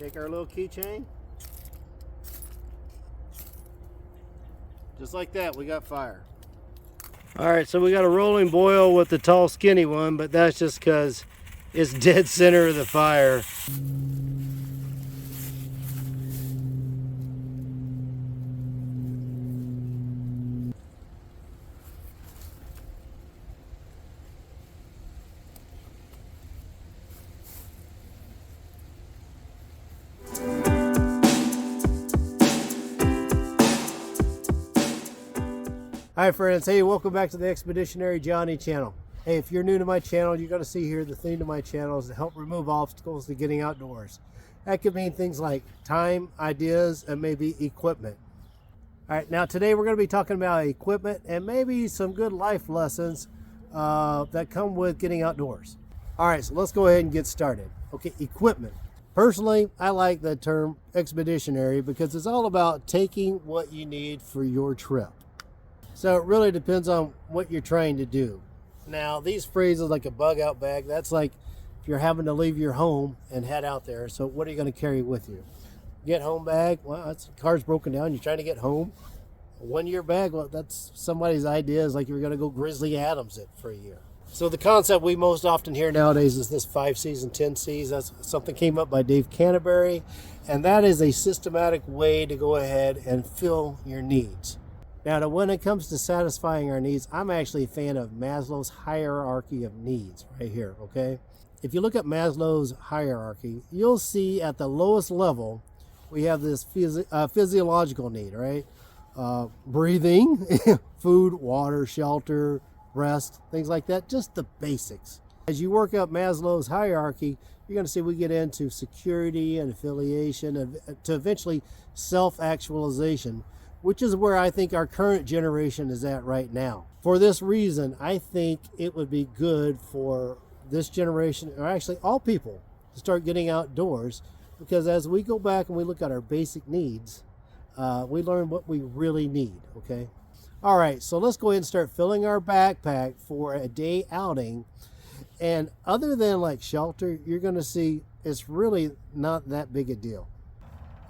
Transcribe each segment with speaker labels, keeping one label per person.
Speaker 1: Take our little keychain. Just like that, we got fire. All right, so we got a rolling boil with the tall, skinny one, but that's just because it's dead center of the fire. Hi friends, hey, welcome back to the Expeditionary Johnny channel. Hey, if you're new to my channel, you're going to see here the theme to my channel is to help remove obstacles to getting outdoors. That could mean things like time, ideas, and maybe equipment. All right, now today we're going to be talking about equipment and maybe some good life lessons that come with getting outdoors. All right, so let's go ahead and get started. Okay, equipment. Personally, I like the term expeditionary because it's all about taking what you need for your trip. So it really depends on what you're trying to do. Now, these phrases like a bug out bag, that's like if you're having to leave your home and head out there. So what are you going to carry with you? Get home bag, well, that's car's broken down, you're trying to get home. A 1 year bag, well, that's somebody's idea is like you're going to go Grizzly Adams it for a year. So the concept we most often hear nowadays is this 5 C's and 10 C's. That's something came up by Dave Canterbury, and that is a systematic way to go ahead and fill your needs. Now, when it comes to satisfying our needs, I'm actually a fan of Maslow's hierarchy of needs right here, okay? If you look at Maslow's hierarchy, you'll see at the lowest level, we have this physiological need, right? Breathing, food, water, shelter, rest, things like that, just the basics. As you work up Maslow's hierarchy, you're going to see we get into security and affiliation and to eventually self-actualization, which is where I think our current generation is at right now. For this reason, I think it would be good for this generation, or actually all people, to start getting outdoors, because as we go back and we look at our basic needs, we learn what we really need, okay? All right, so let's go ahead and start filling our backpack for a day outing. And other than like shelter, you're gonna see it's really not that big a deal.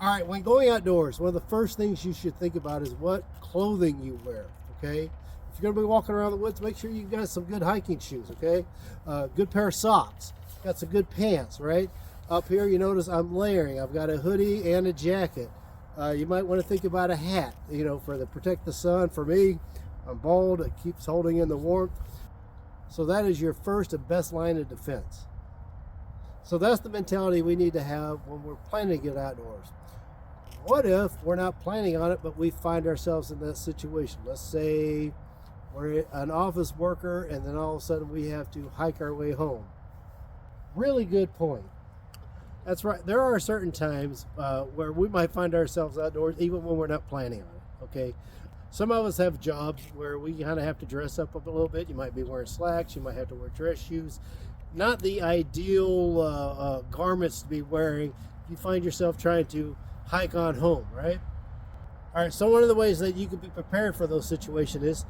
Speaker 1: All right, when going outdoors, one of the first things you should think about is what clothing you wear, okay? If you're gonna be walking around the woods, make sure you got some good hiking shoes, okay? Good pair of socks, got some good pants, right? Up here, you notice I'm layering. I've got a hoodie and a jacket. You might want to think about a hat, you know, for the protect the sun. For me, I'm bald, it keeps holding in the warmth. So that is your first and best line of defense. So that's the mentality we need to have when we're planning to get outdoors. What if we're not planning on it, but we find ourselves in that situation? Let's say we're an office worker and then all of a sudden we have to hike our way home. Really good point. That's right. There are certain times where we might find ourselves outdoors even when we're not planning on it, okay? Some of us have jobs where we kind of have to dress up a little bit. You might be wearing slacks. You might have to wear dress shoes. Not the ideal garments to be wearing if you find yourself trying to hike on home, right? All right, so one of the ways that you can be prepared for those situations is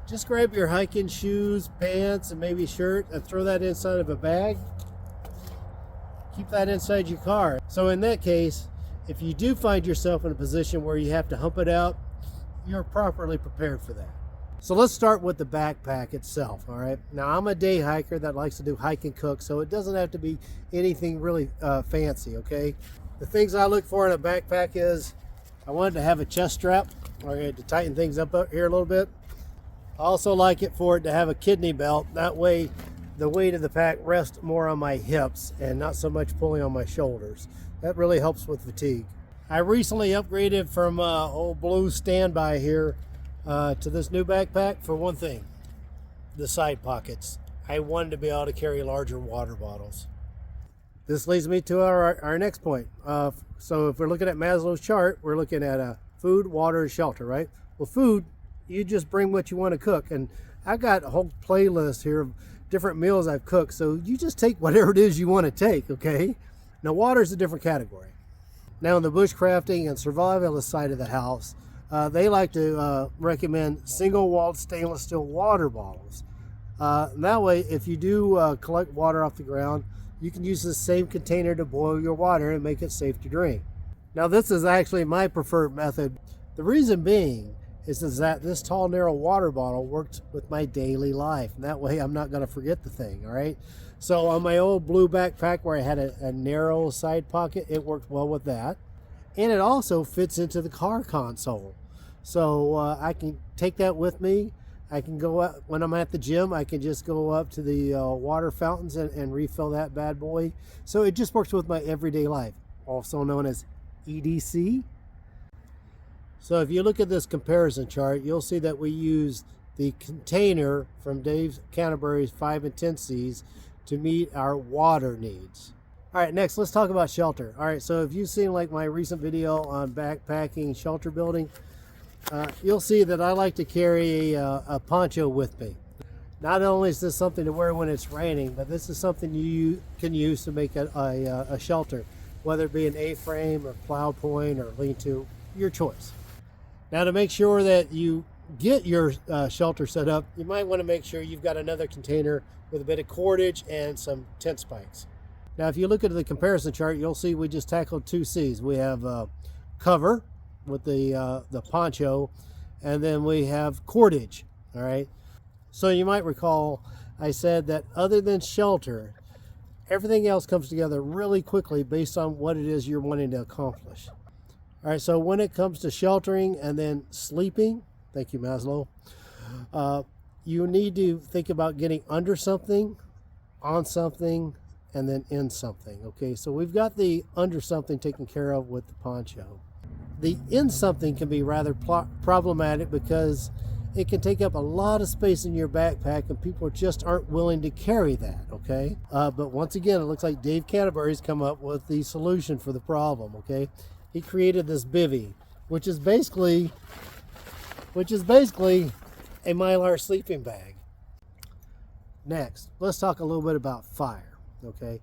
Speaker 1: just grab your hiking shoes, pants, and maybe shirt and throw that inside of a bag. Keep that inside your car. So in that case, if you do find yourself in a position where you have to hump it out, you're properly prepared for that. So let's start with the backpack itself, all right? Now, I'm a day hiker that likes to do hike and cook, so it doesn't have to be anything really fancy, okay? The things I look for in a backpack is I wanted to have a chest strap, or I had to tighten things up here a little bit. I also like it for it to have a kidney belt. That way, the weight of the pack rests more on my hips and not so much pulling on my shoulders. That really helps with fatigue. I recently upgraded from old blue standby here to this new backpack. For one thing, the side pockets. I wanted to be able to carry larger water bottles. This leads me to our next point. So if we're looking at Maslow's chart, we're looking at food, water, and shelter, right? Well, food, you just bring what you want to cook. And I got a whole playlist here of different meals I've cooked. So you just take whatever it is you want to take, okay? Now, water is a different category. Now, in the bushcrafting and survivalist side of the house, they like to recommend single-walled stainless steel water bottles. That way, if you do collect water off the ground, you can use the same container to boil your water and make it safe to drink. Now this is actually my preferred method. The reason being is that this tall, narrow water bottle works with my daily life. And that way I'm not going to forget the thing, all right? So on my old blue backpack where I had a narrow side pocket, it worked well with that. And it also fits into the car console. So I can take that with me. I can go up, when I'm at the gym, I can just go up to the water fountains and refill that bad boy. So it just works with my everyday life, also known as EDC. So if you look at this comparison chart, you'll see that we use the container from Dave Canterbury's 5 and 10 C's to meet our water needs. All right, next let's talk about shelter. All right, so if you've seen like my recent video on backpacking shelter building, you'll see that I like to carry a poncho with me. Not only is this something to wear when it's raining, but this is something you can use to make a shelter, whether it be an A-frame or plow point or lean-to, your choice. Now to make sure that you get your shelter set up, you might want to make sure you've got another container with a bit of cordage and some tent spikes. Now if you look at the comparison chart, you'll see we just tackled 2 C's. We have cover with the poncho, and then we have cordage, all right? So you might recall I said that other than shelter, everything else comes together really quickly based on what it is you're wanting to accomplish. All right, so when it comes to sheltering and then sleeping, thank you, Maslow, you need to think about getting under something, on something, and then in something, okay? So we've got the under something taken care of with the poncho. The in something can be rather problematic because it can take up a lot of space in your backpack and people just aren't willing to carry that, okay? But once again, it looks like Dave Canterbury's come up with the solution for the problem, okay? He created this bivvy, which is basically a Mylar sleeping bag. Next, let's talk a little bit about fire, okay?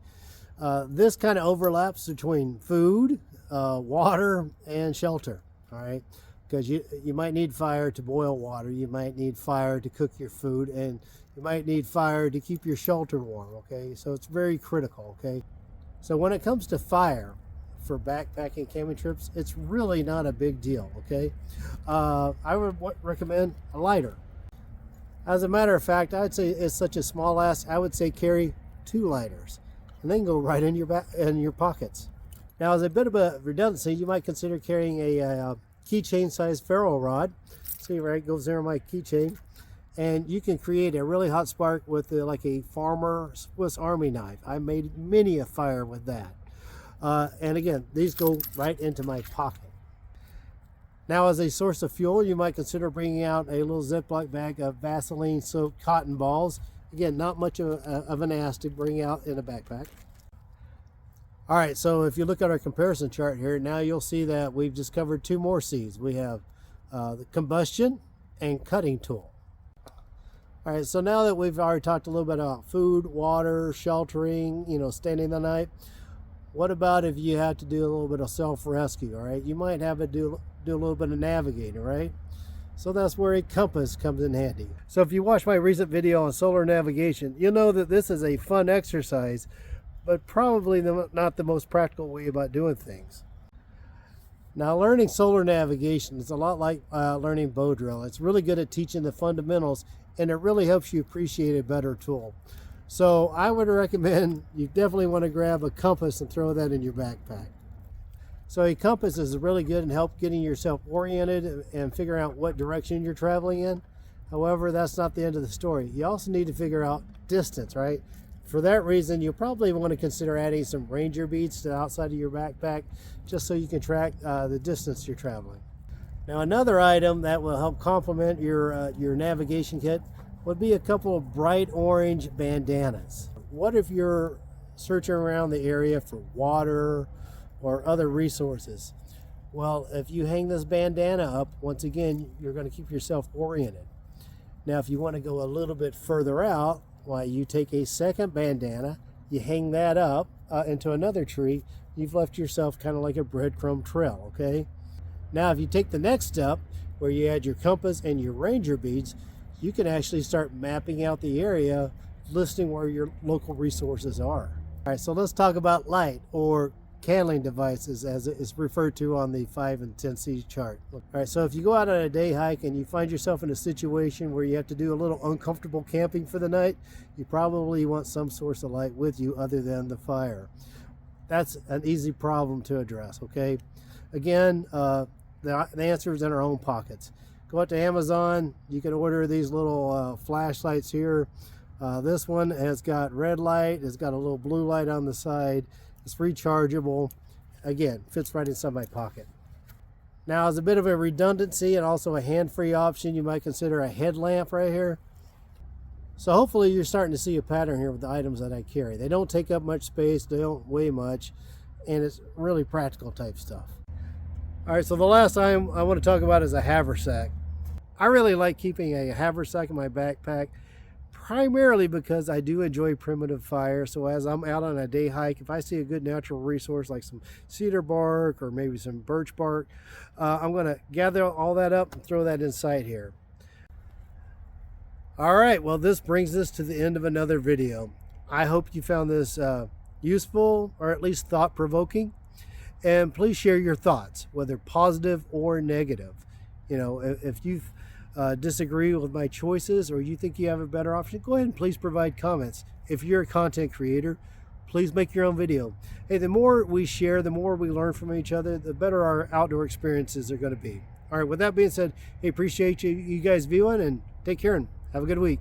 Speaker 1: This kind of overlaps between food, water, and shelter, all right? Because you might need fire to boil water, you might need fire to cook your food, and you might need fire to keep your shelter warm, okay? So it's very critical, okay? So when it comes to fire for backpacking camping trips, it's really not a big deal, okay? I would recommend a lighter. As a matter of fact, I'd say it's such a small ass, I would say carry 2 lighters and then go right in your pockets. Now, as a bit of a redundancy, you might consider carrying a keychain sized ferro rod. See, right, goes there on my keychain. And you can create a really hot spark with like a farmer Swiss Army knife. I made many a fire with that. And again, these go right into my pocket. Now, as a source of fuel, you might consider bringing out a little Ziploc bag of Vaseline soaked cotton balls. Again, not much of an ass to bring out in a backpack. All right, so if you look at our comparison chart here, now you'll see that we've just covered 2 more C's. We have the combustion and cutting tool. All right, so now that we've already talked a little bit about food, water, sheltering, staying the night, what about if you have to do a little bit of self-rescue, all right? You might have to do a little bit of navigating, right? So that's where a compass comes in handy. So if you watch my recent video on solar navigation, you'll know that this is a fun exercise, but probably not the most practical way about doing things. Now, learning solar navigation is a lot like learning bow drill. It's really good at teaching the fundamentals, and it really helps you appreciate a better tool. So I would recommend you definitely want to grab a compass and throw that in your backpack. So a compass is really good in help getting yourself oriented and figure out what direction you're traveling in. However, that's not the end of the story. You also need to figure out distance, right? For that reason, you'll probably want to consider adding some ranger beads to the outside of your backpack just so you can track the distance you're traveling. Now, another item that will help complement your navigation kit would be a couple of bright orange bandanas. What if you're searching around the area for water or other resources? Well, if you hang this bandana up, once again, you're going to keep yourself oriented. Now, if you want to go a little bit further out, why, you take a second bandana, you hang that up into another tree, you've left yourself kind of like a breadcrumb trail, okay? Now, if you take the next step, where you add your compass and your ranger beads, you can actually start mapping out the area, listing where your local resources are. All right, so let's talk about light or candling devices as it is referred to on the 5 and 10C chart. All right, so if you go out on a day hike and you find yourself in a situation where you have to do a little uncomfortable camping for the night, you probably want some source of light with you other than the fire. That's an easy problem to address, okay? Again, the answer is in our own pockets. Go out to Amazon, you can order these little flashlights here. This one has got red light, it's got a little blue light on the side. It's rechargeable. Again, fits right inside my pocket. Now, as a bit of a redundancy and also a hand-free option, you might consider a headlamp right here. So hopefully you're starting to see a pattern here with the items that I carry. They don't take up much space, they don't weigh much, and it's really practical type stuff. All right, so the last item I want to talk about is a haversack. I really like keeping a haversack in my backpack, primarily because I do enjoy primitive fire. So as I'm out on a day hike, if I see a good natural resource like some cedar bark or maybe some birch bark, I'm going to gather all that up and throw that inside here. All right, well, this brings us to the end of another video. I hope you found this useful or at least thought-provoking. And please share your thoughts, whether positive or negative. You know, if you disagree with my choices or you think you have a better option, go ahead and please provide comments. If you're a content creator, please make your own video. Hey, the more we share, the more we learn from each other, the better our outdoor experiences are going to be. All right, with that being said, hey, appreciate you guys viewing, and take care and have a good week.